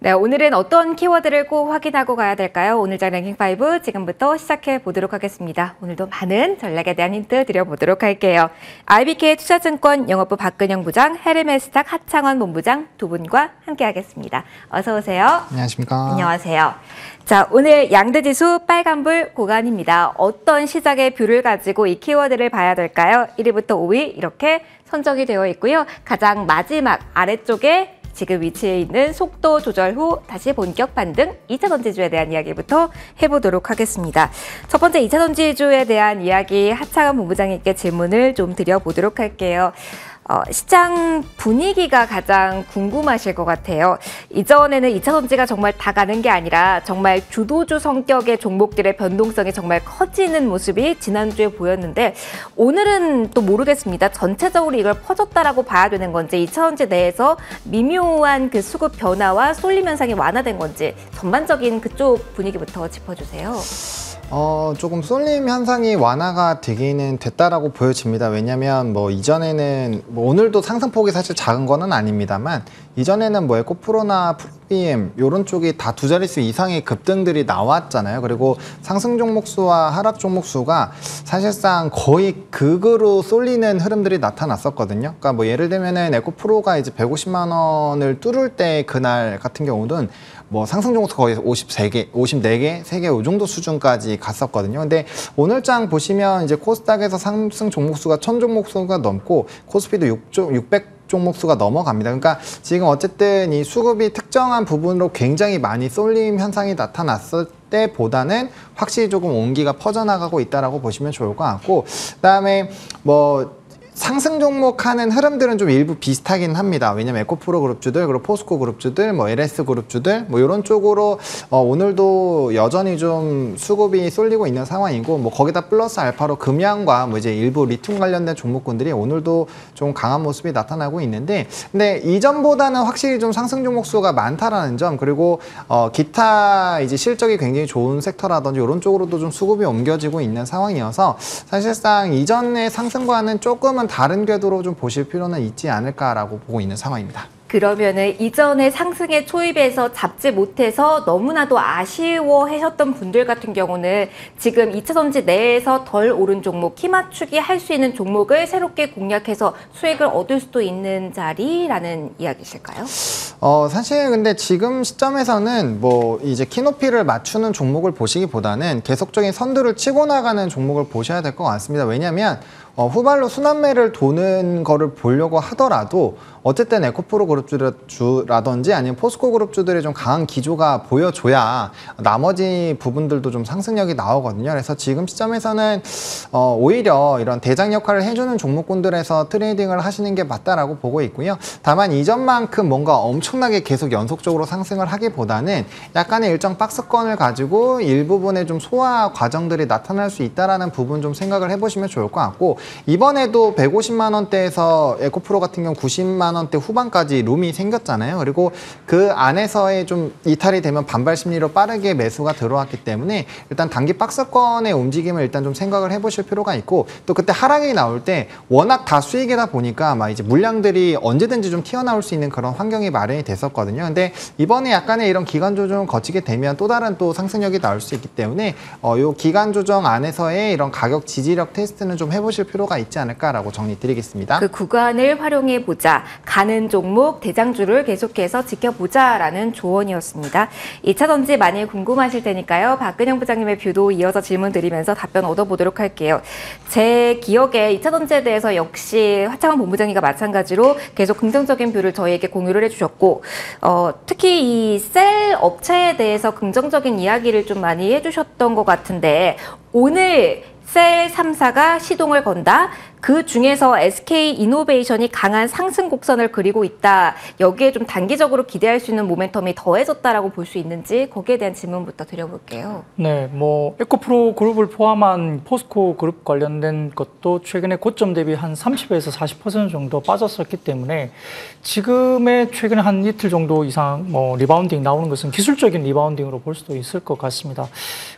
네, 오늘은 어떤 키워드를 꼭 확인하고 가야 될까요? 오늘장 랭킹5 지금부터 시작해 보도록 하겠습니다. 오늘도 많은 전략에 대한 힌트 드려보도록 할게요. IBK 투자증권 영업부 박근영 부장, 헤르메스탁 하창원 본부장 두 분과 함께하겠습니다. 어서 오세요. 안녕하십니까. 안녕하세요. 자, 오늘 양대지수 빨간불 구간입니다. 어떤 시작의 뷰를 가지고 이 키워드를 봐야 될까요? 1위부터 5위 이렇게 선정이 되어 있고요. 가장 마지막 아래쪽에 지금 위치해 있는 속도 조절 후 다시 본격 반등 2차전지주에 대한 이야기부터 해보도록 하겠습니다. 첫 번째 2차전지주에 대한 이야기 하창원 본부장님께 질문을 좀 드려보도록 할게요. 시장 분위기가 가장 궁금하실 것 같아요. 이전에는 2차전지가 정말 다 가는 게 아니라 정말 주도주 성격의 종목들의 변동성이 정말 커지는 모습이 지난주에 보였는데 오늘은 또 모르겠습니다. 전체적으로 이걸 퍼졌다라고 봐야 되는 건지 2차전지 내에서 미묘한 그 수급 변화와 쏠림 현상이 완화된 건지 전반적인 그쪽 분위기부터 짚어주세요. 조금 쏠림 현상이 완화가 되기는 됐다라고 보여집니다. 왜냐하면 이전에는 오늘도 상승폭이 사실 작은 거는 아닙니다만 이전에는 에코프로나 프로비엠 이런 쪽이 다 두 자릿수 이상의 급등들이 나왔잖아요. 그리고 상승 종목 수와 하락 종목 수가 사실상 거의 극으로 쏠리는 흐름들이 나타났었거든요. 그러니까 예를 들면은 에코프로가 이제 150만 원을 뚫을 때 그날 같은 경우는 상승 종목 수 거의 54개, 54개, 3개 이 정도 수준까지 갔었거든요. 근데 오늘장 보시면 이제 코스닥에서 상승 종목 수가 1000 종목 수가 넘고 코스피도 600 종목 수가 넘어갑니다. 그러니까 지금 어쨌든 이 수급이 특정한 부분으로 굉장히 많이 쏠림 현상이 나타났을 때보다는 확실히 조금 온기가 퍼져나가고 있다라고 보시면 좋을 것 같고, 그다음에 상승 종목 하는 흐름들은 좀 일부 비슷하긴 합니다. 왜냐면 에코프로 그룹주들, 그리고 포스코 그룹주들, LS 그룹주들, 이런 쪽으로 오늘도 여전히 좀 수급이 쏠리고 있는 상황이고, 거기다 플러스 알파로 금양과 이제 일부 리튬 관련된 종목군들이 오늘도 좀 강한 모습이 나타나고 있는데, 근데 이전보다는 확실히 좀 상승 종목 수가 많다라는 점, 그리고 기타 이제 실적이 굉장히 좋은 섹터라든지 이런 쪽으로도 좀 수급이 옮겨지고 있는 상황이어서 사실상 이전의 상승과는 조금은 다른 궤도로 좀 보실 필요는 있지 않을까라고 보고 있는 상황입니다. 그러면은 이전에 상승의 초입에서 잡지 못해서 너무나도 아쉬워하셨던 분들 같은 경우는 지금 2차전지 내에서 덜 오른 종목, 키 맞추기 할 수 있는 종목을 새롭게 공략해서 수익을 얻을 수도 있는 자리라는 이야기실까요? 사실 근데 지금 시점에서는 이제 키높이를 맞추는 종목을 보시기보다는 계속적인 선두를 치고 나가는 종목을 보셔야 될 것 같습니다. 왜냐하면 후발로 순환매를 도는 거를 보려고 하더라도 어쨌든 에코프로 그룹주라든지 아니면 포스코 그룹주들의 좀 강한 기조가 보여줘야 나머지 부분들도 좀 상승력이 나오거든요. 그래서 지금 시점에서는 오히려 이런 대장 역할을 해주는 종목군들에서 트레이딩을 하시는 게 맞다라고 보고 있고요. 다만 이전만큼 뭔가 엄청나게 계속 연속적으로 상승을 하기보다는 약간의 일정 박스권을 가지고 일부분의 좀 소화 과정들이 나타날 수 있다라는 부분 좀 생각을 해보시면 좋을 것 같고, 이번에도 150만 원대에서 에코프로 같은 경우 90만 원대 후반까지 룸이 생겼잖아요. 그리고 그 안에서의 좀 이탈이 되면 반발 심리로 빠르게 매수가 들어왔기 때문에 일단 단기 박스권의 움직임을 일단 좀 생각을 해보실 필요가 있고, 또 그때 하락이 나올 때 워낙 다 수익이다 보니까 이제 물량들이 언제든지 좀 튀어나올 수 있는 그런 환경이 마련이 됐었거든요. 근데 이번에 약간의 이런 기간 조정을 거치게 되면 또 다른 또 상승력이 나올 수 있기 때문에 요 기간 조정 안에서의 이런 가격 지지력 테스트는 좀 해보실 필요가 있지 않을까라고 정리 드리겠습니다. 그 구간을 활용해 보자. 가는 종목 대장주를 계속해서 지켜보자라는 조언이었습니다. 2차전지 많이 궁금하실 테니까요. 박근영 부장님의 뷰도 이어서 질문 드리면서 답변 얻어보도록 할게요. 제 기억에 2차전지에 대해서 역시 하창원 본부장님과 마찬가지로 계속 긍정적인 뷰를 저희에게 공유를 해주셨고, 특히 이 셀 업체에 대해서 긍정적인 이야기를 좀 많이 해주셨던 것 같은데, 오늘 셀 3사가 시동을 건다. 그 중에서 SK이노베이션이 강한 상승 곡선을 그리고 있다. 여기에 좀 단기적으로 기대할 수 있는 모멘텀이 더해졌다라고 볼 수 있는지 거기에 대한 질문부터 드려볼게요. 네, 에코프로 그룹을 포함한 포스코 그룹 관련된 것도 최근에 고점 대비 한 30에서 40% 정도 빠졌었기 때문에 지금의 최근에 한 이틀 정도 이상 리바운딩 나오는 것은 기술적인 리바운딩으로 볼 수도 있을 것 같습니다.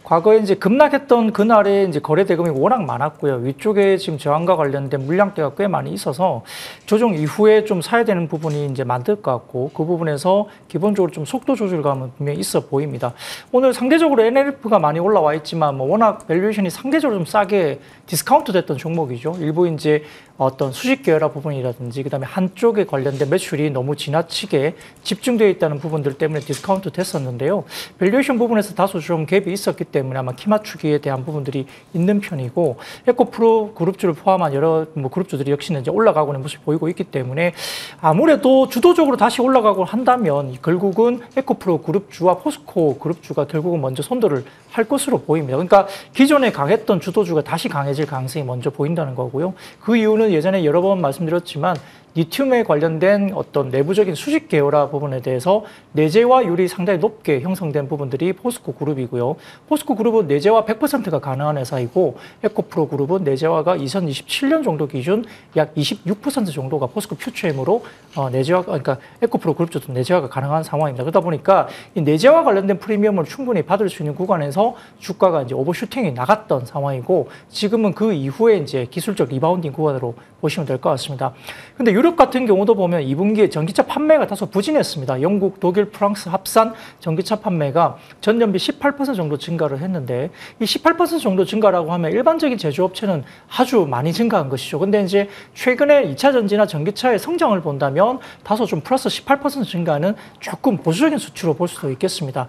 과거에 이제 급락했던 그날에 이제 거래 대금이 워낙 많았고요. 위쪽에 지금 저항과 관련 관련된 물량대가 꽤 많이 있어서 조정 이후에 좀 사야 되는 부분이 이제 많을 것 같고 그 부분에서 기본적으로 좀 속도 조절감은 분명히 있어 보입니다. 오늘 상대적으로 NLF가 많이 올라와 있지만 뭐 워낙 밸류에이션이 상대적으로 좀 싸게 디스카운트 됐던 종목이죠. 일부 이제 어떤 수직 계열화 부분이라든지 그다음에 한쪽에 관련된 매출이 너무 지나치게 집중되어 있다는 부분들 때문에 디스카운트 됐었는데요. 밸류에이션 부분에서 다소 좀 갭이 있었기 때문에 아마 키 맞추기에 대한 부분들이 있는 편이고 에코프로 그룹주를 포함한 여러 뭐 그룹주들이 역시나 이제 올라가고 있는 모습을 보이고 있기 때문에 아무래도 주도적으로 다시 올라가고 한다면 결국은 에코프로 그룹주와 포스코 그룹주가 결국은 먼저 선도를 할 것으로 보입니다. 그러니까 기존에 강했던 주도주가 다시 강해질 가능성이 먼저 보인다는 거고요. 그 이유는 예전에 여러 번 말씀드렸지만 리튬에 관련된 어떤 내부적인 수직 계열화 부분에 대해서 내재화율이 상당히 높게 형성된 부분들이 포스코 그룹이고요. 포스코 그룹은 내재화 100%가 가능한 회사이고 에코프로 그룹은 내재화가 2027년 정도 기준 약 26% 정도가 포스코 퓨처엠으로 내재화 그러니까 에코프로 그룹도 내재화가 가능한 상황입니다. 그러다 보니까 이 내재화 관련된 프리미엄을 충분히 받을 수 있는 구간에서 주가가 이제 오버슈팅이 나갔던 상황이고 지금은 그 이후에 이제 기술적 리바운딩 구간으로 보시면 될 것 같습니다. 근데 유럽 같은 경우도 보면 2분기에 전기차 판매가 다소 부진했습니다. 영국, 독일, 프랑스 합산 전기차 판매가 전년비 18% 정도 증가를 했는데 이 18% 정도 증가라고 하면 일반적인 제조업체는 아주 많이 증가한 것이죠. 근데 이제 최근에 2차 전지나 전기차의 성장을 본다면 다소 좀 플러스 18% 증가는 조금 보수적인 수치로 볼 수도 있겠습니다.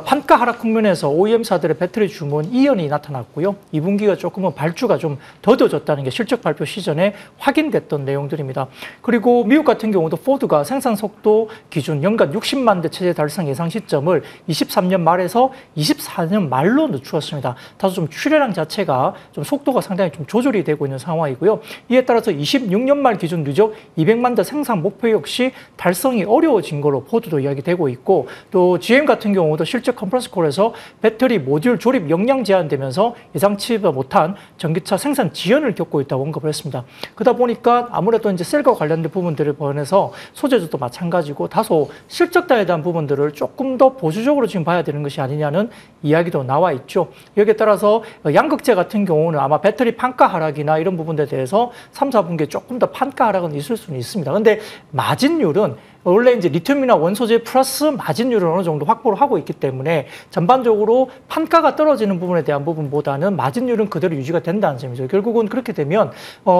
판가 하락 국면에서 OEM사들의 배터리 주문 이연이 나타났고요. 2분기가 조금은 발주가 좀 더뎌졌다는 게 실적 발표 시전에 확인됐던 내용들입니다. 그리고 미국 같은 경우도 포드가 생산 속도 기준 연간 60만 대 체제 달성 예상 시점을 23년 말에서 24년 말로 늦추었습니다. 다소 좀 출하량 자체가 좀 속도가 상당히 좀 조절이 되고 있는 상황이고요. 이에 따라서 26년 말 기준 누적 200만 대 생산 목표 역시 달성이 어려워진 걸로 포드도 이야기되고 있고 또 GM 같은 경우도 실제 컨퍼런스 콜에서 배터리 모듈 조립 역량 제한되면서 예상치 못한 전기차 생산 지연을 겪고 있다고 언급을 했습니다. 그러다 보니까 아무래도 이제 셀과 관련된 부분들을 보면서 소재주도 마찬가지고 다소 실적다에 대한 부분들을 조금 더 보수적으로 지금 봐야 되는 것이 아니냐는 이야기도 나와 있죠. 여기에 따라서 양극재 같은 경우는 아마 배터리 판가 하락이나 이런 부분에 대해서 3, 4분기에 조금 더 판가 하락은 있을 수는 있습니다. 근데 마진율은 원래 이제 리튬이나 원소재 플러스 마진율을 어느 정도 확보를 하고 있기 때문에 전반적으로 판가가 떨어지는 부분에 대한 부분보다는 마진율은 그대로 유지가 된다는 점이죠. 결국은 그렇게 되면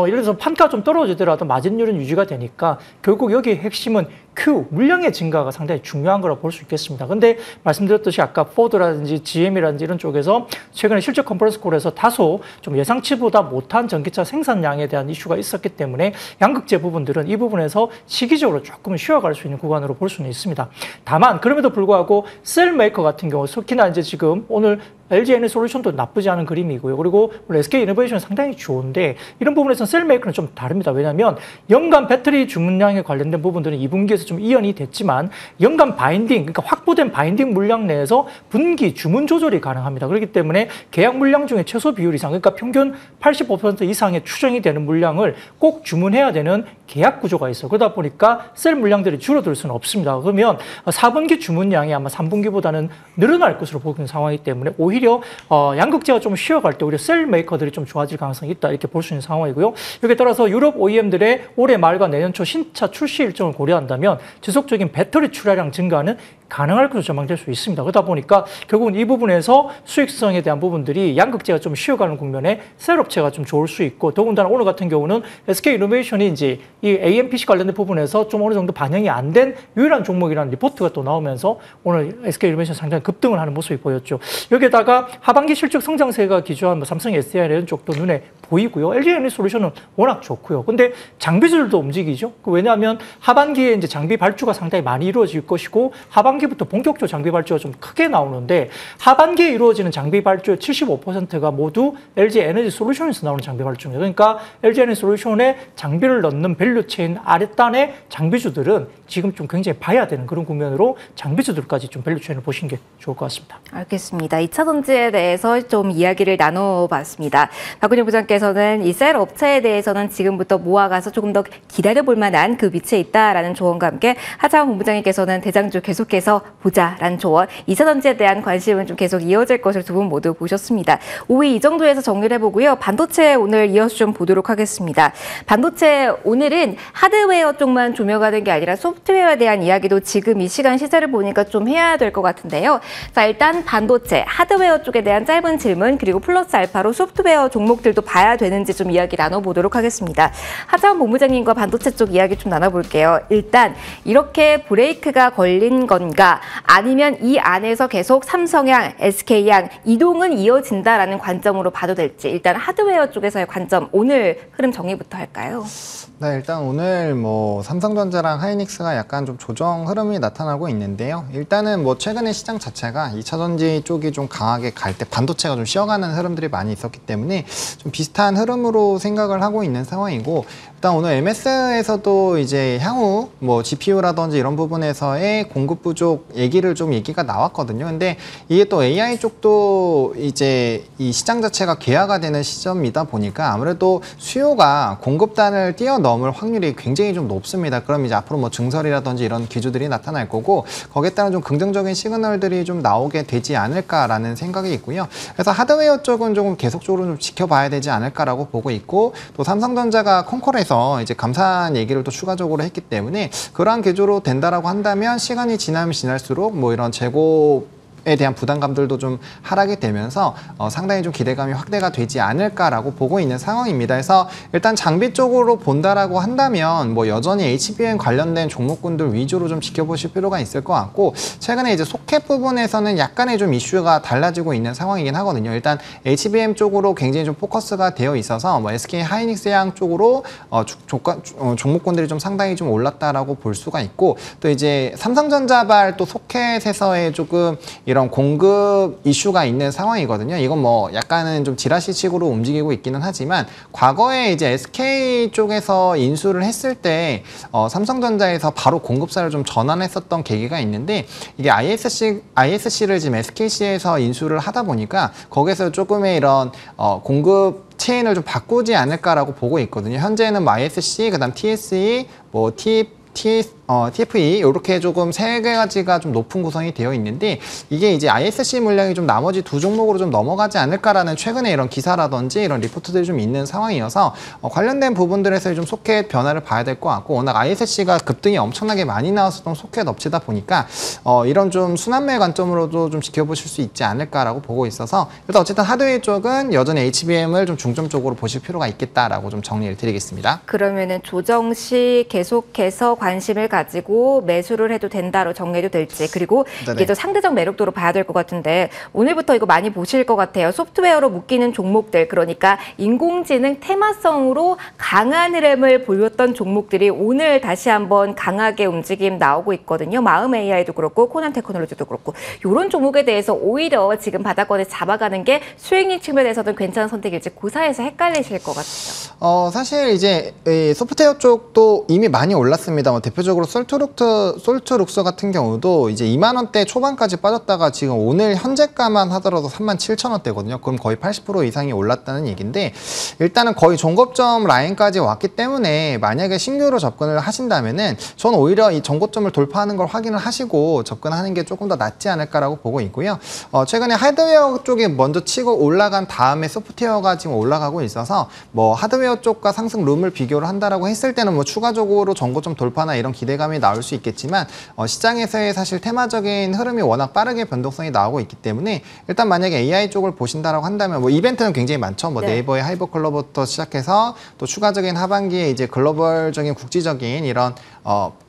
예를 들어서 판가 좀 떨어지더라도 마진율은 유지가 되니까 결국 여기의 핵심은 Q, 물량의 증가가 상당히 중요한 거라고 볼 수 있겠습니다. 근데 말씀드렸듯이 아까 포드라든지 GM이라든지 이런 쪽에서 최근에 실적 컨퍼런스 콜에서 다소 좀 예상치보다 못한 전기차 생산량에 대한 이슈가 있었기 때문에 양극재 부분들은 이 부분에서 시기적으로 조금 쉬어갈 수 있는 구간으로 볼 수는 있습니다. 다만 그럼에도 불구하고 셀 메이커 같은 경우 특히나 이제 지금 오늘 LG 에너지솔루션도 나쁘지 않은 그림이고요. 그리고 SK 이노베이션은 상당히 좋은데 이런 부분에서는 셀 메이커는 좀 다릅니다. 왜냐하면 연간 배터리 주문량에 관련된 부분들은 2분기에서 좀 이연이 됐지만 연간 바인딩, 그러니까 확보된 바인딩 물량 내에서 분기 주문 조절이 가능합니다. 그렇기 때문에 계약 물량 중에 최소 비율 이상, 그러니까 평균 85% 이상의 추정이 되는 물량을 꼭 주문해야 되는 계약 구조가 있어요. 그러다 보니까 셀 물량들이 줄어들 수는 없습니다. 그러면 4분기 주문량이 아마 3분기보다는 늘어날 것으로 보이는 상황이기 때문에 오히려 양극재가 좀 쉬어갈 때 오히려 셀 메이커들이 좀 좋아질 가능성이 있다 이렇게 볼 수 있는 상황이고요. 여기에 따라서 유럽 OEM들의 올해 말과 내년 초 신차 출시 일정을 고려한다면 지속적인 배터리 출하량 증가는 가능할 것으로 전망될 수 있습니다. 그러다 보니까 결국은 이 부분에서 수익성에 대한 부분들이 양극재가 좀 쉬어가는 국면에 셀 업체가 좀 좋을 수 있고 더군다나 오늘 같은 경우는 SK 이노베이션이 이제 이 AMPC 관련된 부분에서 좀 어느 정도 반영이 안 된 유일한 종목이라는 리포트가 또 나오면서 오늘 SK 이노베이션 상당히 급등을 하는 모습이 보였죠. 여기에다가 하반기 실적 성장세가 기조한 뭐 삼성 SDI 이런 쪽도 눈에 보이고요. LG 에너지솔루션은 워낙 좋고요. 근데 장비주들도 움직이죠. 왜냐하면 하반기에 이제 장비 발주가 상당히 많이 이루어질 것이고 하반기부터 본격적으로 장비 발주가 좀 크게 나오는데 하반기에 이루어지는 장비 발주의 75%가 모두 LG 에너지솔루션에서 나오는 장비 발주입니다. 그러니까 LG 에너지솔루션에 장비를 넣는 밸류체인 아랫단의 장비주들은 지금 좀 굉장히 봐야 되는 그런 국면으로 장비주들까지 좀 밸류체인을 보시는 게 좋을 것 같습니다. 알겠습니다. 2차 전지에 대해서 좀 이야기를 나눠봤습니다. 박은영 부장께서는 이 셀 업체에 대해서는 지금부터 모아가서 조금 더 기다려볼 만한 그 위치에 있다라는 조언과 함께 하자원 본부장님께서는 대장주 계속해서 지켜서 보자라는 조언. 2차전지에 대한 관심은 좀 계속 이어질 것을 두 분 모두 보셨습니다. 5위 이 정도에서 정리를 해보고요. 반도체 오늘 이어서 좀 보도록 하겠습니다. 반도체 오늘은 하드웨어 쪽만 조명하는 게 아니라 소프트웨어에 대한 이야기도 지금 이 시간 시세를 보니까 좀 해야 될 것 같은데요. 자, 일단 반도체, 하드웨어 쪽에 대한 짧은 질문 그리고 플러스 알파로 소프트웨어 종목들도 봐야 되는지 좀 이야기 나눠보도록 하겠습니다. 하자원 본부장님과 반도체 쪽 이야기 좀 나눠볼게요. 일단 이렇게 브레이크가 걸린 건가 아니면 이 안에서 계속 삼성향, SK향 이동은 이어진다라는 관점으로 봐도 될지 일단 하드웨어 쪽에서의 관점 오늘 흐름 정리부터 할까요? 네, 일단 오늘 뭐 삼성전자랑 하이닉스가 약간 좀 조정 흐름이 나타나고 있는데요. 일단은 뭐 최근에 시장 자체가 2차전지 쪽이 좀 강하게 갈 때 반도체가 좀 쉬어가는 흐름들이 많이 있었기 때문에 좀 비슷한 흐름으로 생각을 하고 있는 상황이고, 일단 오늘 MS에서도 이제 향후 뭐 GPU라든지 이런 부분에서의 공급 부족 얘기가 나왔거든요. 근데 이게 또 AI 쪽도 이제 이 시장 자체가 개화가 되는 시점이다 보니까 아무래도 수요가 공급단을 뛰어넘을 확률이 굉장히 좀 높습니다. 그럼 이제 앞으로 뭐 증설이라든지 이런 기조들이 나타날 거고, 거기에 따른 좀 긍정적인 시그널들이 좀 나오게 되지 않을까라는 생각이 있고요. 그래서 하드웨어 쪽은 조금 계속적으로 좀 지켜봐야 되지 않을까라고 보고 있고, 또 삼성전자가 콩콜에서 이제 감산 얘기를 또 추가적으로 했기 때문에 그러한 기조로 된다라고 한다면 시간이 지나면 지날수록 뭐 이런 재고에 대한 부담감들도 좀 하락이 되면서 상당히 좀 기대감이 확대가 되지 않을까라고 보고 있는 상황입니다. 그래서 일단 장비 쪽으로 본다라고 한다면 뭐 여전히 HBM 관련된 종목군들 위주로 좀 지켜보실 필요가 있을 것 같고, 최근에 이제 소켓 부분에서는 약간의 좀 이슈가 달라지고 있는 상황이긴 하거든요. 일단 HBM 쪽으로 굉장히 좀 포커스가 되어 있어서 뭐 SK 하이닉스 양 쪽으로 종목군들이 좀 상당히 좀 올랐다라고 볼 수가 있고, 또 이제 삼성전자발 또 소켓에서의 조금 이런 공급 이슈가 있는 상황이거든요. 이건 뭐 약간은 좀 지라시식으로 움직이고 있기는 하지만 과거에 이제 SK 쪽에서 인수를 했을 때 삼성전자에서 바로 공급사를 좀 전환했었던 계기가 있는데, 이게 ISC를 지금 SKC에서 인수를 하다 보니까 거기서 조금의 이런 공급 체인을 좀 바꾸지 않을까라고 보고 있거든요. 현재는 뭐 ISC, 그다음 TSE, 뭐 TFE 이렇게 조금 세 가지가 좀 높은 구성이 되어 있는데, 이게 이제 ISC 물량이 좀 나머지 두 종목으로 좀 넘어가지 않을까라는 최근에 이런 기사라든지 이런 리포트들이 좀 있는 상황이어서 관련된 부분들에서 좀 소켓 변화를 봐야 될 것 같고, 워낙 ISC가 급등이 엄청나게 많이 나왔었던 소켓 업체다 보니까 이런 좀 순환매 관점으로도 좀 지켜보실 수 있지 않을까라고 보고 있어서, 일단 어쨌든 하드웨어 쪽은 여전히 HBM을 좀 중점적으로 보실 필요가 있겠다라고 좀 정리를 드리겠습니다. 그러면은 조정 시 계속해서 관심을 가지고 매수를 해도 된다로 정리해도 될지, 그리고 이게 또 상대적 매력도로 봐야 될 것 같은데 오늘부터 이거 많이 보실 것 같아요. 소프트웨어로 묶이는 종목들, 그러니까 인공지능 테마성으로 강한 흐름을 보였던 종목들이 오늘 다시 한번 강하게 움직임 나오고 있거든요. 마음 AI도 그렇고 코난 테크놀로지도 그렇고, 이런 종목에 대해서 오히려 지금 바닥권에 잡아가는 게 수익률 측면에서는 괜찮은 선택일지 고사에서 헷갈리실 것 같아요. 사실 이제 소프트웨어 쪽도 이미 많이 올랐습니다. 뭐 대표적으로 솔트룩스 같은 경우도 이제 2만 원대 초반까지 빠졌다가 지금 오늘 현재가만 하더라도 37,000원대거든요. 그럼 거의 80% 이상이 올랐다는 얘기인데, 일단은 거의 종고점 라인까지 왔기 때문에 만약에 신규로 접근을 하신다면은 저는 오히려 이 종고점을 돌파하는 걸 확인을 하시고 접근하는 게 조금 더 낫지 않을까라고 보고 있고요. 최근에 하드웨어 쪽이 먼저 치고 올라간 다음에 소프트웨어가 지금 올라가고 있어서 뭐 하드웨어 쪽과 상승 룸을 비교를 한다라고 했을 때는 뭐 추가적으로 종고점 돌파나 이런 기대감이 나올 수 있겠지만 시장에서의 사실 테마적인 흐름이 워낙 빠르게 변동성이 나오고 있기 때문에, 일단 만약에 AI 쪽을 보신다라고 한다면 뭐 이벤트는 굉장히 많죠. 뭐 네이버의 하이버클러버부터 시작해서 또 추가적인 하반기에 이제 글로벌적인 국제적인 이런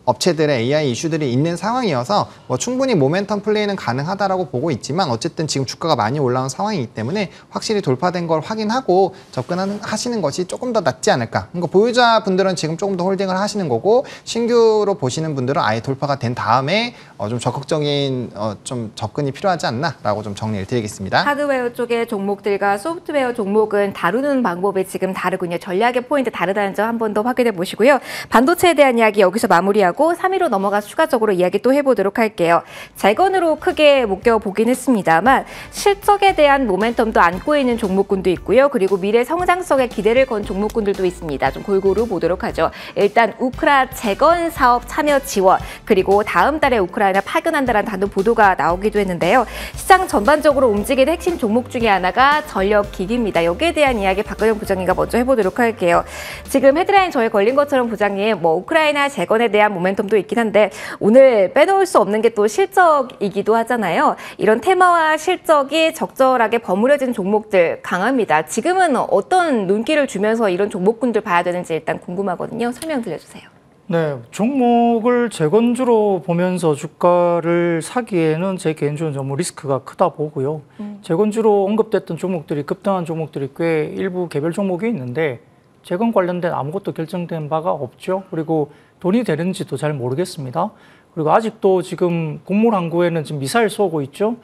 업체들의 AI 이슈들이 있는 상황이어서 뭐 충분히 모멘텀 플레이는 가능하다라고 보고 있지만, 어쨌든 지금 주가가 많이 올라온 상황이기 때문에 확실히 돌파된 걸 확인하고 접근하시는 것이 조금 더 낫지 않을까. 그러니까 보유자분들은 지금 조금 더 홀딩을 하시는 거고, 신규로 보시는 분들은 아예 돌파가 된 다음에 좀 적극적인 좀 접근이 필요하지 않나라고 좀 정리를 드리겠습니다. 하드웨어 쪽의 종목들과 소프트웨어 종목은 다루는 방법이 지금 다르군요. 전략의 포인트 다르다는 점 한 번 더 확인해 보시고요. 반도체에 대한 이야기 여기서 마무리하고 이야기하고 3위로 넘어가서 추가적으로 이야기 또 해보도록 할게요. 재건으로 크게 묶여보긴 했습니다만 실적에 대한 모멘텀도 안고 있는 종목군도 있고요. 그리고 미래 성장성에 기대를 건 종목군들도 있습니다. 좀 골고루 보도록 하죠. 일단 우크라 재건 사업 참여 지원, 그리고 다음 달에 우크라이나 파견한다라는 단독 보도가 나오기도 했는데요. 시장 전반적으로 움직이는 핵심 종목 중에 하나가 전력기기입니다. 여기에 대한 이야기 박근영 부장님과 먼저 해보도록 할게요. 지금 헤드라인 저에 걸린 것처럼 부장님, 우크라이나 재건에 대한 모멘텀도 있긴 한데 오늘 빼놓을 수 없는 게 또 실적이기도 하잖아요. 이런 테마와 실적이 적절하게 버무려진 종목들 강합니다. 지금은 어떤 눈길을 주면서 이런 종목군들 봐야 되는지 일단 궁금하거든요. 설명 들려주세요. 네, 종목을 재건주로 보면서 주가를 사기에는 제 개인적으로 너무 리스크가 크다 보고요. 재건주로 언급됐던 종목들이 급등한 종목들이 꽤 일부 개별 종목이 있는데 재건 관련된 아무것도 결정된 바가 없죠. 그리고 돈이 되는지도 잘 모르겠습니다. 그리고 아직도 지금 곡물 항구에는 지금 미사일 쏘고 있죠.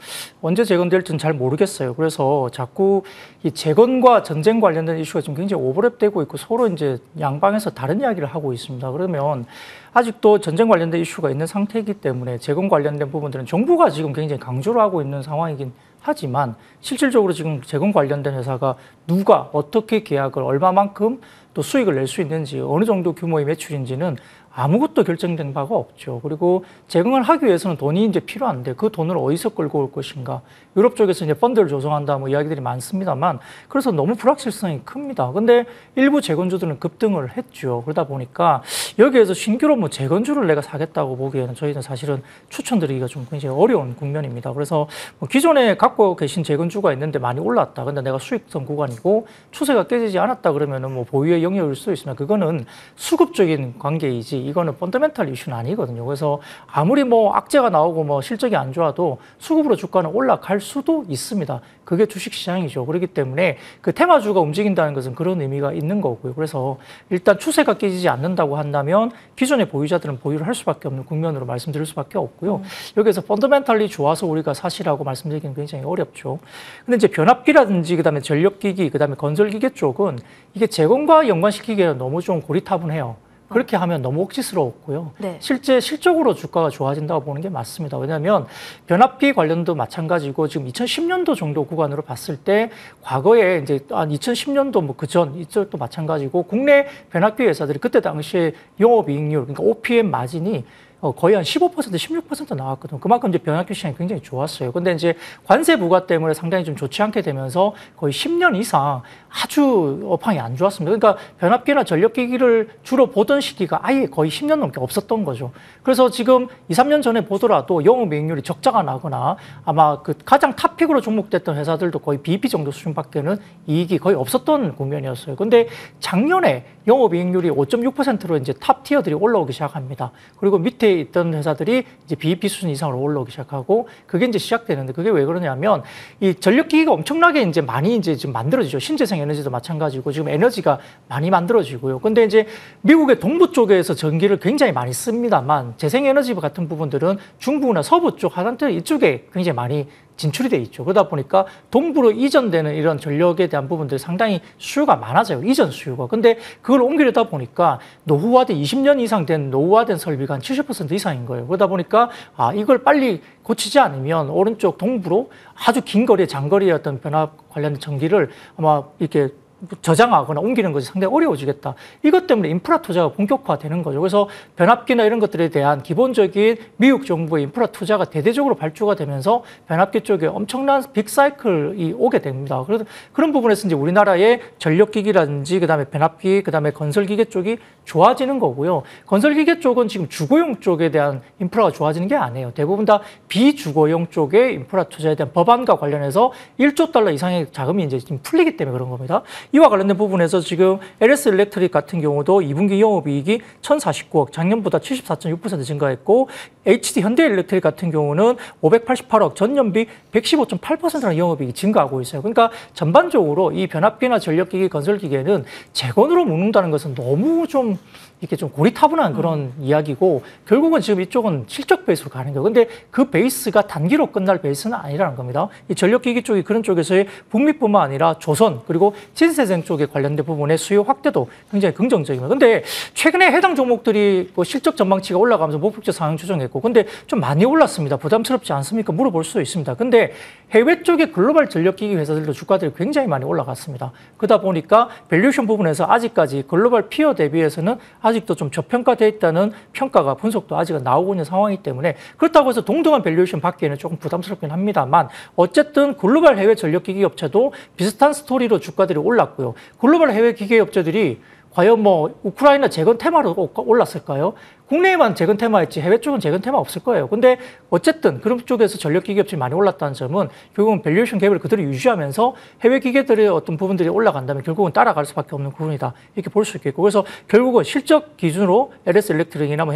언제 재건될지는 잘 모르겠어요. 그래서 자꾸 이 재건과 전쟁 관련된 이슈가 지금 굉장히 오버랩되고 있고 서로 이제 양방에서 다른 이야기를 하고 있습니다. 그러면 아직도 전쟁 관련된 이슈가 있는 상태이기 때문에 재건 관련된 부분들은 정부가 지금 굉장히 강조를 하고 있는 상황이긴 하지만 실질적으로 지금 재건 관련된 회사가 누가 어떻게 계약을 얼마만큼 또 수익을 낼 수 있는지 어느 정도 규모의 매출인지는 아무것도 결정된 바가 없죠. 그리고 재건을 하기 위해서는 돈이 이제 필요한데 그 돈을 어디서 끌고 올 것인가. 유럽 쪽에서 이제 펀드를 조성한다 뭐 이야기들이 많습니다만 그래서 너무 불확실성이 큽니다. 근데 일부 재건주들은 급등을 했죠. 그러다 보니까 여기에서 신규로 뭐 재건주를 내가 사겠다고 보기에는 저희는 사실은 추천드리기가 좀 굉장히 어려운 국면입니다. 그래서 뭐 기존에 갖고 계신 재건주가 있는데 많이 올랐다. 근데 내가 수익성 구간이고 추세가 깨지지 않았다 그러면은 뭐 보유의 영역일 수도 있으나 그거는 수급적인 관계이지 이거는 펀더멘탈 이슈는 아니거든요. 그래서 아무리 뭐 악재가 나오고 뭐 실적이 안 좋아도 수급으로 주가는 올라갈 수도 있습니다. 그게 주식시장이죠. 그렇기 때문에 그 테마주가 움직인다는 것은 그런 의미가 있는 거고요. 그래서 일단 추세가 깨지지 않는다고 한다면 기존의 보유자들은 보유를 할 수밖에 없는 국면으로 말씀드릴 수밖에 없고요. 여기에서 펀더멘탈리 좋아서 우리가 사시라고 말씀드리기는 굉장히 어렵죠. 근데 이제 변압기라든지 그다음에 전력기기, 그다음에 건설기계 쪽은 이게 재건과 연관시키기에는 너무 좀 고리타분해요. 그렇게 하면 너무 억지스러웠고요. 네. 실적으로 주가가 좋아진다고 보는 게 맞습니다. 왜냐하면 변압기 관련도 마찬가지고 지금 2010년도 정도 구간으로 봤을 때 과거에 이제 한 2010년도 뭐 그전 이쪽도 마찬가지고 국내 변압기 회사들이 그때 당시에 영업이익률 그러니까 OPM 마진이 거의 한 15%, 16% 나왔거든요. 그만큼 이제 변압기 시장이 굉장히 좋았어요. 근데 이제 관세 부과 때문에 상당히 좀 좋지 않게 되면서 거의 10년 이상 아주 업황이 안 좋았습니다. 그러니까 변압기나 전력기기를 주로 보던 시기가 아예 거의 10년 넘게 없었던 거죠. 그래서 지금 2, 3년 전에 보더라도 영업이익률이 적자가 나거나 아마 그 가장 탑픽으로 종목됐던 회사들도 거의 BEP 정도 수준밖에는 이익이 거의 없었던 국면이었어요. 근데 작년에 영업이익률이 5.6%로 이제 탑 티어들이 올라오기 시작합니다. 그리고 밑에 있던 회사들이 이제 BEP 수준 이상으로 올라오기 시작하고 그게 이제 시작되는데 그게 왜 그러냐면 이 전력기기가 엄청나게 이제 많이 이제 지금 만들어지죠. 신재생 에너지도 마찬가지고 지금 에너지가 많이 만들어지고요. 근데 이제 미국의 동부 쪽에서 전기를 굉장히 많이 씁니다만 재생에너지 같은 부분들은 중부나 서부 쪽 하단들 이쪽에 굉장히 많이 진출이 돼 있죠. 그러다 보니까 동부로 이전되는 이런 전력에 대한 부분들이 상당히 수요가 많아져요. 이전 수요가. 근데 그걸 옮기려다 보니까 노후화된 20년 이상 된 노후화된 설비가 한 70% 이상인 거예요. 그러다 보니까 이걸 빨리 고치지 않으면 오른쪽 동부로 아주 긴 거리의 장거리의 어떤 변압 관련된 전기를 아마 이렇게 저장하거나 옮기는 것이 상당히 어려워지겠다. 이것 때문에 인프라 투자가 본격화되는 거죠. 그래서 변압기나 이런 것들에 대한 기본적인 미국 정부의 인프라 투자가 대대적으로 발주가 되면서 변압기 쪽에 엄청난 빅사이클이 오게 됩니다. 그래서 그런 부분에서 이제 우리나라의 전력기기라든지 그다음에 변압기, 그다음에 건설기계 쪽이 좋아지는 거고요. 건설기계 쪽은 지금 주거용 쪽에 대한 인프라가 좋아지는 게 아니에요. 대부분 다 비주거용 쪽의 인프라 투자에 대한 법안과 관련해서 1조 달러 이상의 자금이 이제 지금 풀리기 때문에 그런 겁니다. 이와 관련된 부분에서 지금 LS 일렉트릭 같은 경우도 2분기 영업이익이 1,049억, 작년보다 74.6% 증가했고 HD 현대일렉트릭 같은 경우는 588억, 전년비 115.8%라는 영업이익이 증가하고 있어요. 그러니까 전반적으로 이 변압기나 전력기기, 건설기계는 재건으로 묶는다는 것은 너무 좀 이렇게 좀 고리타분한 그런 이야기고 결국은 지금 이쪽은 실적 베이스로 가는 거예요. 근데 그 베이스가 단기로 끝날 베이스는 아니라는 겁니다. 이 전력기기 쪽이 그런 쪽에서의 북미뿐만 아니라 조선 그리고 신재생 쪽에 관련된 부분의 수요 확대도 굉장히 긍정적입니다. 근데 최근에 해당 종목들이 뭐 실적 전망치가 올라가면서 목표치 상향 조정했고, 근데 좀 많이 올랐습니다. 부담스럽지 않습니까? 물어볼 수 있습니다. 근데 해외 쪽의 글로벌 전력기기 회사들도 주가들이 굉장히 많이 올라갔습니다. 그러다 보니까 밸류에이션 부분에서 아직까지 글로벌 피어 대비해서는 아직도 좀 저평가되어 있다는 평가가 분석도 아직은 나오고 있는 상황이기 때문에, 그렇다고 해서 동등한 밸류에이션 받기에는 조금 부담스럽긴 합니다만, 어쨌든 글로벌 해외 전력기기 업체도 비슷한 스토리로 주가들이 올랐고요. 글로벌 해외 기계 업체들이 과연 뭐 우크라이나 재건 테마로 올랐을까요? 국내에만 재건 테마였지 해외 쪽은 재건 테마 없을 거예요. 근데 어쨌든 그런 쪽에서 전력기기 업체가 많이 올랐다는 점은 결국은 밸류에이션 갭을 그대로 유지하면서 해외 기계들의 어떤 부분들이 올라간다면 결국은 따라갈 수밖에 없는 부분이다, 이렇게 볼 수 있겠고, 그래서 결국은 실적 기준으로 LS 일렉트릭이나 뭐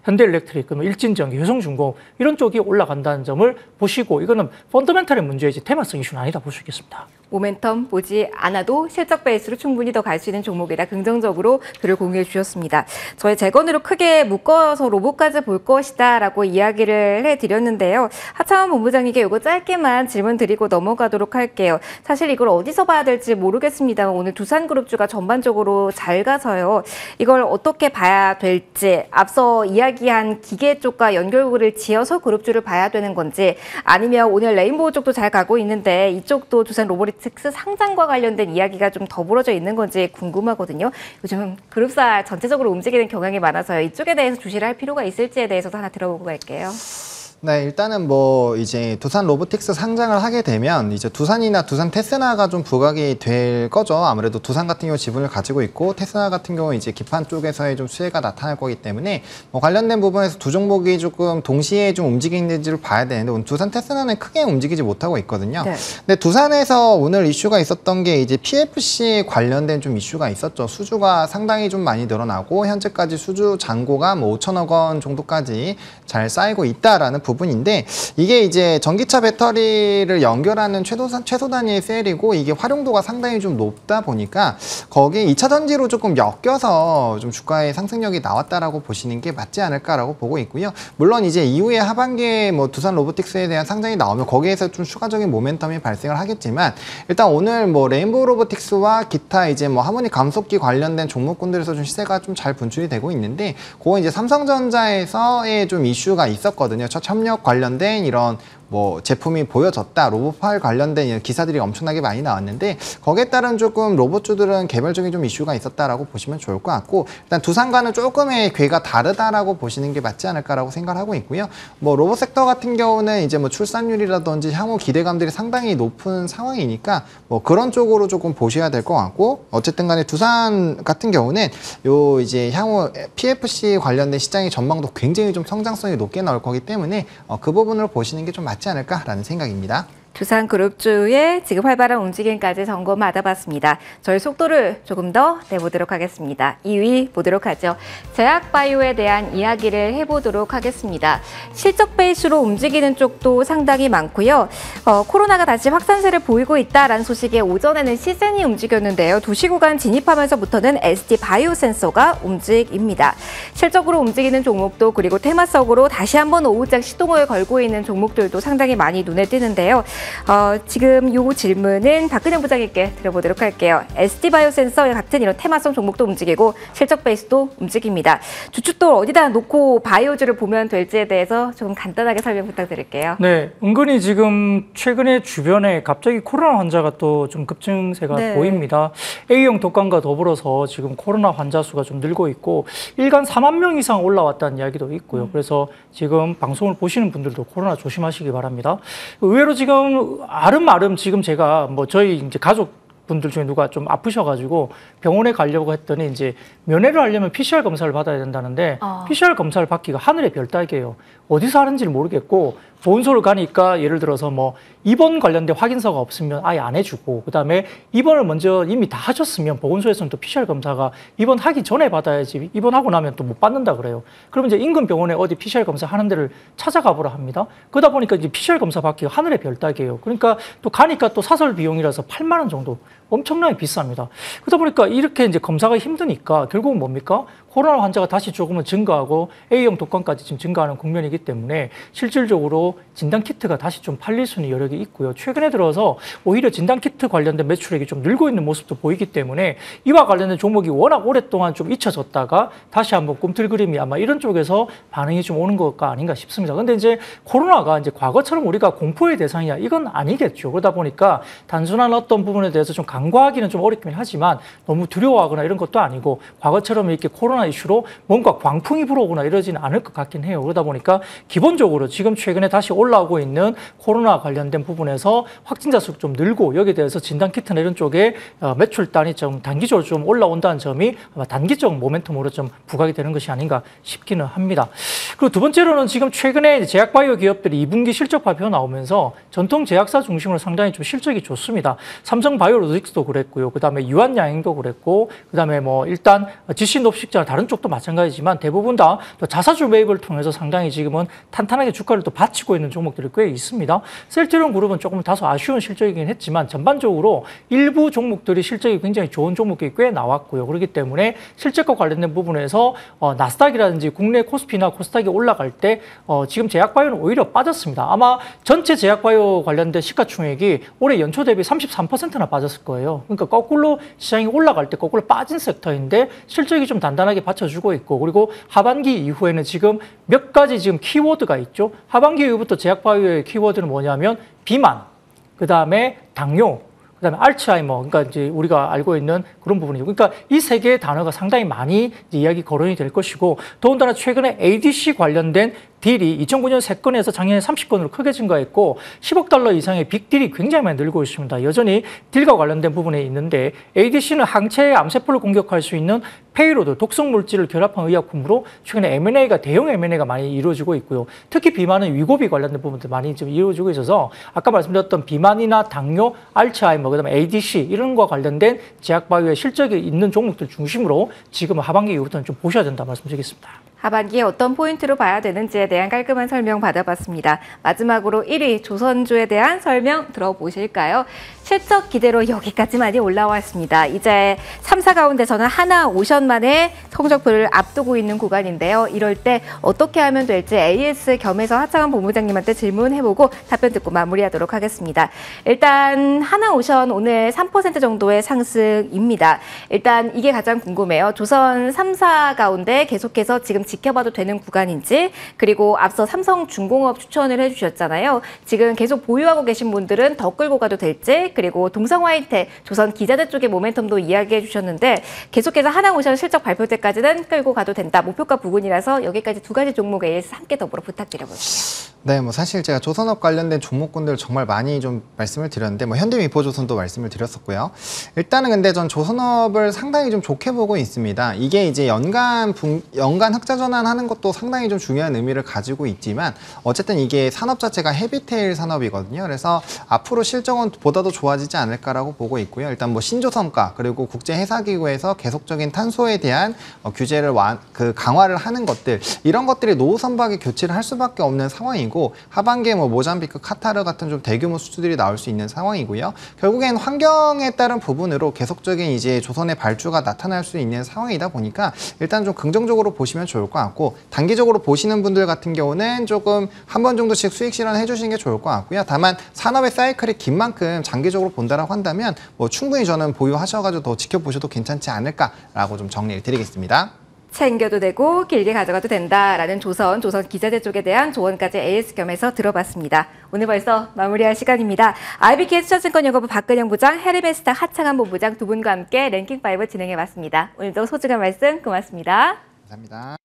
현대 일렉트릭, 일진전기, 효성중공 이런 쪽이 올라간다는 점을 보시고, 이거는 펀더멘탈의 문제이지 테마성 이슈는 아니다 볼 수 있겠습니다. 모멘텀 보지 않아도 실적 베이스로 충분히 더 갈 수 있는 종목이다, 긍정적으로 글을 공유해 주셨습니다. 저희 재건으로 크게 묶어서 로봇까지 볼 것이다 라고 이야기를 해드렸는데요. 하창원 본부장님께 이거 짧게만 질문 드리고 넘어가도록 할게요. 사실 이걸 어디서 봐야 될지 모르겠습니다만 오늘 두산그룹주가 전반적으로 잘 가서요. 이걸 어떻게 봐야 될지, 앞서 이야기한 기계 쪽과 연결고리를 지어서 그룹주를 봐야 되는 건지, 아니면 오늘 레인보우 쪽도 잘 가고 있는데 이쪽도 두산 로보틱스 상장과 관련된 이야기가 좀 더불어져 있는 건지 궁금하거든요. 요즘 그룹사 전체적으로 움직이는 경향이 많아서요. 이쪽에 대해서 주시를 할 필요가 있을지에 대해서도 하나 들어보고 갈게요. 네, 일단은 뭐 이제 두산 로보틱스 상장을 하게 되면 이제 두산이나 두산 테스나가 좀 부각이 될 거죠. 아무래도 두산 같은 경우 지분을 가지고 있고 테스나 같은 경우 이제 기판 쪽에서의 좀 수혜가 나타날 거기 때문에 뭐 관련된 부분에서 두 종목이 조금 동시에 좀 움직이는지를 봐야 되는데 오늘 두산 테스나는 크게 움직이지 못하고 있거든요. 네. 근데 두산에서 오늘 이슈가 있었던 게 이제 PFC 관련된 좀 이슈가 있었죠. 수주가 상당히 좀 많이 늘어나고 현재까지 수주 잔고가 뭐 5천억 원 정도까지 잘 쌓이고 있다라는 부분인데, 이게 이제 전기차 배터리를 연결하는 최소 단위의 셀이고 이게 활용도가 상당히 좀 높다 보니까 거기에 2차 전지로 조금 엮여서 좀 주가의 상승력이 나왔다라고 보시는 게 맞지 않을까라고 보고 있고요. 물론 이제 이후에 하반기에 뭐 두산 로보틱스에 대한 상장이 나오면 거기에서 좀 추가적인 모멘텀이 발생을 하겠지만, 일단 오늘 뭐 레인보우 로보틱스와 기타 이제 뭐 하모닉 감속기 관련된 종목군들에서 좀 시세가 좀 잘 분출이 되고 있는데, 그건 이제 삼성전자에서의 좀 이슈가 있었거든요. 협력 관련된 이런 뭐 제품이 보여졌다, 로봇팔 관련된 이런 기사들이 엄청나게 많이 나왔는데 거기에 따른 조금 로봇주들은 개별적인 좀 이슈가 있었다라고 보시면 좋을 것 같고, 일단 두산과는 조금의 궤가 다르다라고 보시는 게 맞지 않을까라고 생각을 하고 있고요. 뭐 로봇 섹터 같은 경우는 이제 뭐 출산율이라든지 향후 기대감들이 상당히 높은 상황이니까 뭐 그런 쪽으로 조금 보셔야 될 것 같고, 어쨌든 간에 두산 같은 경우는 요 이제 향후 PFC 관련된 시장의 전망도 굉장히 좀 성장성이 높게 나올 거기 때문에 그 부분을 보시는 게 좀 맞지 않을까라는 생각입니다. 두산그룹주의 지금 활발한 움직임까지 점검 받아봤습니다. 저희 속도를 조금 더 내보도록 하겠습니다. 2위 보도록 하죠. 제약바이오에 대한 이야기를 해보도록 하겠습니다. 실적 베이스로 움직이는 쪽도 상당히 많고요. 코로나가 다시 확산세를 보이고 있다라는 소식에 오전에는 시즌이 움직였는데요. 2시 구간 진입하면서부터는 ST바이오센서가 움직입니다. 실적으로 움직이는 종목도, 그리고 테마성으로 다시 한번 오후장 시동을 걸고 있는 종목들도 상당히 많이 눈에 띄는데요. 지금 요 질문은 박근영 부장님께 드려보도록 할게요. ST바이오센서 같은 이런 테마성 종목도 움직이고 실적 베이스도 움직입니다. 주축도 어디다 놓고 바이오주를 보면 될지에 대해서 조금 간단하게 설명 부탁드릴게요. 네, 은근히 지금 최근에 주변에 갑자기 코로나 환자가 또 좀 급증세가 보입니다. A형 독감과 더불어서 지금 코로나 환자 수가 좀 늘고 있고 일간 4만 명 이상 올라왔다는 이야기도 있고요. 그래서 지금 방송을 보시는 분들도 코로나 조심하시기 바랍니다. 의외로 지금 아름아름 지금 제가 뭐 저희 이제 가족분들 중에 누가 좀 아프셔가지고 병원에 가려고 했더니 이제 면회를 하려면 PCR 검사를 받아야 된다는데 PCR 검사를 받기가 하늘의 별 따기예요. 어디서 하는지를 모르겠고 보건소를 가니까 예를 들어서 뭐 입원 관련된 확인서가 없으면 아예 안 해주고, 그다음에 입원을 먼저 이미 다 하셨으면 보건소에서는 또 PCR 검사가 입원하기 전에 받아야지 입원하고 나면 또 못 받는다 그래요. 그러면 이제 인근 병원에 어디 PCR 검사 하는 데를 찾아가 보라 합니다. 그러다 보니까 이제 PCR 검사 받기가 하늘의 별 따기예요. 그러니까 또 가니까 또 사설 비용이라서 8만 원 정도 엄청나게 비쌉니다. 그러다 보니까 이렇게 이제 검사가 힘드니까 결국은 뭡니까? 코로나 환자가 다시 조금은 증가하고 A형 독감까지 지금 증가하는 국면이기 때문에 실질적으로 진단키트가 다시 좀 팔릴 수는 여력이 있고요. 최근에 들어서 오히려 진단키트 관련된 매출액이 좀 늘고 있는 모습도 보이기 때문에 이와 관련된 종목이 워낙 오랫동안 좀 잊혀졌다가 다시 한번 꿈틀그림이 아마 이런 쪽에서 반응이 좀 오는 것가 아닌가 싶습니다. 근데 이제 코로나가 이제 과거처럼 우리가 공포의 대상이야 이건 아니겠죠. 그러다 보니까 단순한 어떤 부분에 대해서 좀 간과하기는 좀 어렵긴 하지만 너무 두려워하거나 이런 것도 아니고 과거처럼 이렇게 코로나 이슈로 뭔가 광풍이 불어오거나 이러지는 않을 것 같긴 해요. 그러다 보니까 기본적으로 지금 최근에 다시 올라오고 있는 코로나 관련된 부분에서 확진자 수 좀 늘고 여기에 대해서 진단키트나 이런 쪽에 매출단이 좀 단기적으로 좀 올라온다는 점이 아마 단기적 모멘텀으로 좀 부각이 되는 것이 아닌가 싶기는 합니다. 그리고 두 번째로는 지금 최근에 제약바이오 기업들이 2분기 실적 발표 나오면서 전통 제약사 중심으로 상당히 좀 실적이 좋습니다. 삼성바이오로직스도 그랬고요. 그다음에 유한양행도 그랬고 그다음에 뭐 일단 지신옵식자나 다른 쪽도 마찬가지지만 대부분 다 또 자사주 매입을 통해서 상당히 지금은 탄탄하게 주가를 또 받치고 있는 종목들이 꽤 있습니다. 셀트리온 그룹은 조금 다소 아쉬운 실적이긴 했지만 전반적으로 일부 종목들이 실적이 굉장히 좋은 종목이 꽤 나왔고요. 그렇기 때문에 실적과 관련된 부분에서 나스닥이라든지 국내 코스피나 코스닥이 올라갈 때 지금 제약바이오는 오히려 빠졌습니다. 아마 전체 제약바이오 관련된 시가총액이 올해 연초 대비 33%나 빠졌을 거예요. 그러니까 거꾸로 시장이 올라갈 때 거꾸로 빠진 섹터인데 실적이 좀 단단하게 받쳐주고 있고 그리고 하반기 이후에는 지금 몇 가지 지금 키워드가 있죠. 하반기 이후부터 제약바이오의 키워드는 뭐냐면 비만, 그 다음에 당뇨, 그다음에 알츠하이머, 그러니까 이제 우리가 알고 있는 그런 부분이죠. 그러니까 이 세 개의 단어가 상당히 많이 이제 이야기 거론이 될 것이고 더군다나 최근에 ADC 관련된 딜이 2009년 3건에서 작년에 30건으로 크게 증가했고 10억 달러 이상의 빅딜이 굉장히 많이 늘고 있습니다. 여전히 딜과 관련된 부분에 있는데 ADC는 항체의 암세포를 공격할 수 있는 페이로드, 독성 물질을 결합한 의약품으로 최근에 M&A가 대형 M&A가 많이 이루어지고 있고요. 특히 비만은 위고비 관련된 부분들 많이 좀 이루어지고 있어서 아까 말씀드렸던 비만이나 당뇨, 알츠하이머, 그다음에 ADC 이런 거와 관련된 제약바이오의 실적이 있는 종목들 중심으로 지금 하반기 이후부터는 좀 보셔야 된다 말씀드리겠습니다. 하반기에 어떤 포인트로 봐야 되는지에 대한 깔끔한 설명 받아봤습니다. 마지막으로 1위 조선주에 대한 설명 들어보실까요? 실적 기대로 여기까지만이 올라왔습니다. 이제 3사 가운데서는 하나오션만의 성적표를 앞두고 있는 구간인데요. 이럴 때 어떻게 하면 될지 AS 겸해서 하창한 본부장님한테 질문해보고 답변 듣고 마무리하도록 하겠습니다. 일단 하나오션 오늘 3% 정도의 상승입니다. 일단 이게 가장 궁금해요. 조선 3사 가운데 계속해서 지금 지켜봐도 되는 구간인지 그리고 앞서 삼성중공업 추천을 해주셨잖아요. 지금 계속 보유하고 계신 분들은 더 끌고 가도 될지 그리고 동성화이텍, 조선 기자재 쪽의 모멘텀도 이야기해 주셨는데 계속해서 하나오션 실적 발표 때까지는 끌고 가도 된다. 목표가 부근이라서 여기까지 두 가지 종목 AS 함께 더불어 부탁드려볼게요. 네, 뭐 사실 제가 조선업 관련된 종목군들 정말 많이 좀 말씀을 드렸는데 뭐 현대미포조선도 말씀을 드렸었고요. 일단은 근데 전 조선업을 상당히 좀 좋게 보고 있습니다. 이게 이제 연간 흑자 전환하는 것도 상당히 좀 중요한 의미를 가지고 있지만 어쨌든 이게 산업 자체가 헤비테일 산업이거든요. 그래서 앞으로 실적은 보다도 좋아지지 않을까라고 보고 있고요. 일단 뭐 신조성과 그리고 국제해사기구에서 계속적인 탄소에 대한 규제를 강화를 하는 것들 이런 것들이 노후 선박에 교체를 할 수밖에 없는 상황이고 하반기에 뭐 모잠비크, 카타르 같은 좀 대규모 수주들이 나올 수 있는 상황이고요. 결국엔 환경에 따른 부분으로 계속적인 이제 조선의 발주가 나타날 수 있는 상황이다 보니까 일단 좀 긍정적으로 보시면 좋을 것 같고 단기적으로 보시는 분들 같은 경우는 조금 한 번 정도씩 수익 실현해 주시는 게 좋을 것 같고요. 다만 산업의 사이클이 긴 만큼 장기적으로 본다라고 한다면 뭐 충분히 저는 보유하셔가지고 더 지켜보셔도 괜찮지 않을까라고 좀 정리를 드리겠습니다. 챙겨도 되고 길게 가져가도 된다라는 조선 기자재 쪽에 대한 조언까지 AS 겸해서 들어봤습니다. 오늘 벌써 마무리할 시간입니다. IBK 수천증권연구부 박근영 부장, 해리베스탁 하창한 본부장 두 분과 함께 랭킹5 진행해봤습니다. 오늘도 소중한 말씀 고맙습니다. 감사합니다.